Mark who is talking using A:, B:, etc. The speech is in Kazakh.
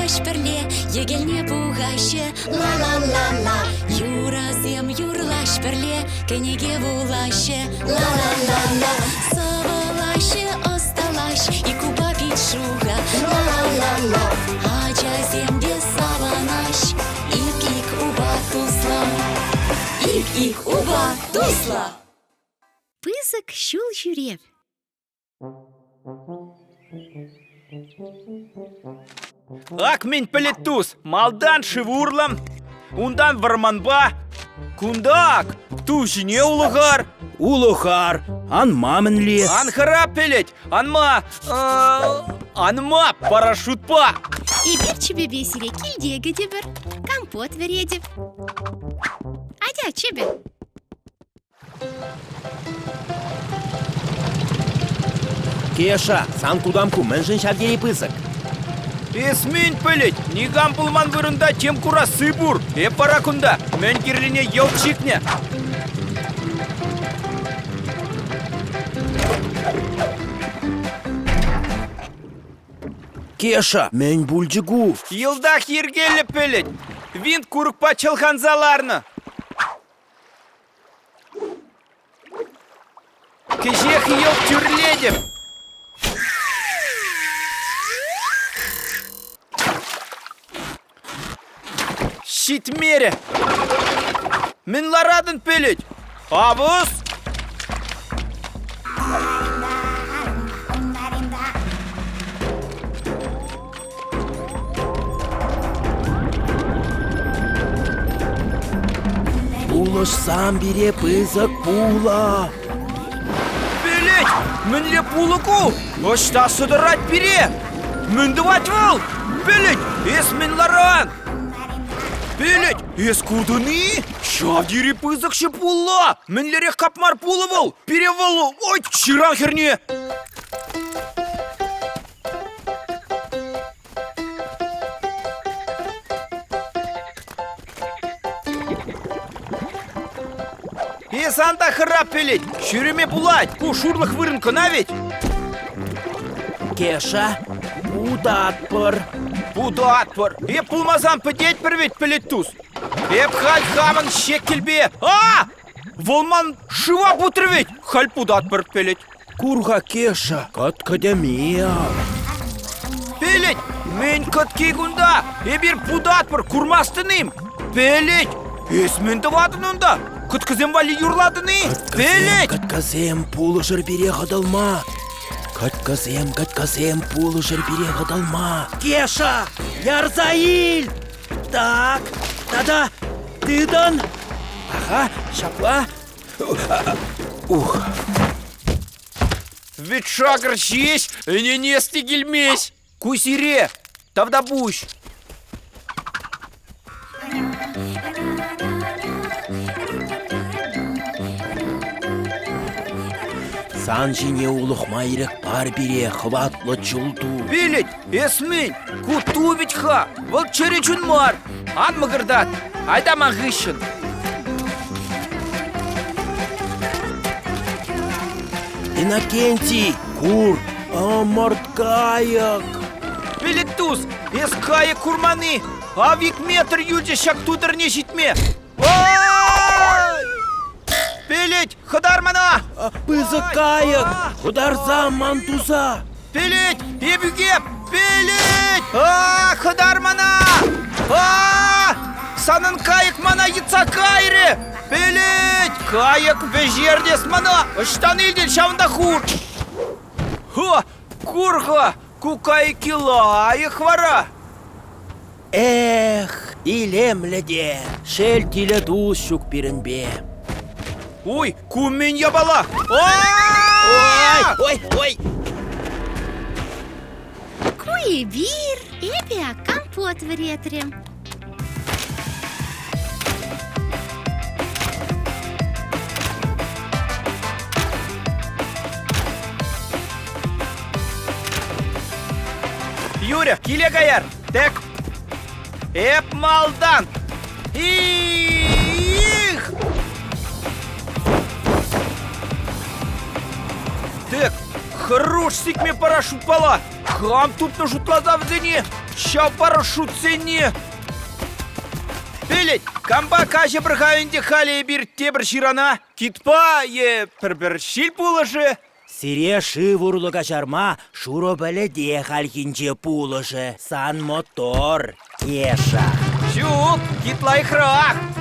A: юрлаш перле, егелне бугайше, ла-ла-ла-ла. Юразем юрлаш перле, кенеге булайше, ла-ла-ла-ла. Савалайше осталаш, и куба пичуга, ла-ла-ла-ла. Ачаземде саванаш, ик-ик уба тусла, ик-ик уба тусла.
B: Пызык шул жүреп.
C: Ак мен пілеттус, малдан шывурлам, ундан варманба. Кундак, ту жіне улығар.
D: Улухар, анма мінле.
C: Анхара пелет, анма парашютпа.
B: И бир чебе бесіре келдегі де бір. Компот вередіп. Адя чебе.
D: Кеша, сан тудамку мінжін шавдері пызык.
C: Эсмен пелет, нигам пулман вырында тем кура сыбур. Паракунда, мен кирлине елчикне.
D: Кеша, мен бульджигу.
C: Йылдах ергелі пелет, винт курыкпа чылханзаларны. Кежех ел тюрледіп. Щитмере. Мен ларадын пелет. Авыз.
D: Булыш сам бире пызык була.
C: Пелет, мінле пулыку. Ошта сыдырат бире. Мінді ватвыл. Пелет, ес мен ларан. Пелет, ес курдыны? Шавдири пызык ше пулла. Мінлерех капмар пулывыл. Перевыл. Ой, чиран херне. Санта храп пелет, шүреме булать, ку шурлық вырынка навет.
D: Кеша, будатпыр.
C: Будатпыр, пулмазан пыдет пірвет пелет туз. Халь хамын шек келбе. Волман шыва бұтырвет, халь будатпыр пелет.
D: Курға Кеша, каткадемия.
C: Пелет, мен каткегунда, бір будатпыр курмастыным. Пелет, есменді вадынында. Кыткызем вали юрладыны, пелет!
D: Катказем пулышыр бире қадалма. Катказем пулышыр бире қадалма. Кеша, Ярзаил! Так, да, тыдан. Ага, шапла. Ух.
C: Ведь шагр жесть, не нести гельмесь. Кусире, тавда буш.
D: Сан жіне улықмайрық бар бире хватлы чулду.
C: Пелет, эсмен, куту ведь ха, вол черечун мар. Ан мыгырдат, айда мағышын.
D: Иннокентий, кур, морткайық.
C: Пелет туз, эс кайы курманы, авик метр юлде шак тудырне житме. Пелет, хадар мана!
D: Пызык кайық, хударза мантуза.
C: Пелет, ебюгеп, пелет! Хадар мана! Санын кайық мана йытса кайры! Пелет, кайық вежердес мана! Ыштан елден шавында хур! Курға, кукайки лайық вара!
D: Эх, илемледе, шел тілі дуз шук бірінбе.
C: Ой, куммен ябала!
D: Ой!
B: Куи бир, эпе компот веретрем.
C: Юря, киле гаяр, тек. Эп малдан. Их! Тек, хорош сикме парашют пала. Хам тут на жутла завдені. ща парашют сене. Білет, камба каже бір қайынде қали бір тебір ширана. Китпа, бір шил пулышы.
D: Сире шывурлы качарма, шуро бәледе халхинче пулышы. Сан мотор, теша.
C: Чук, китлай храк.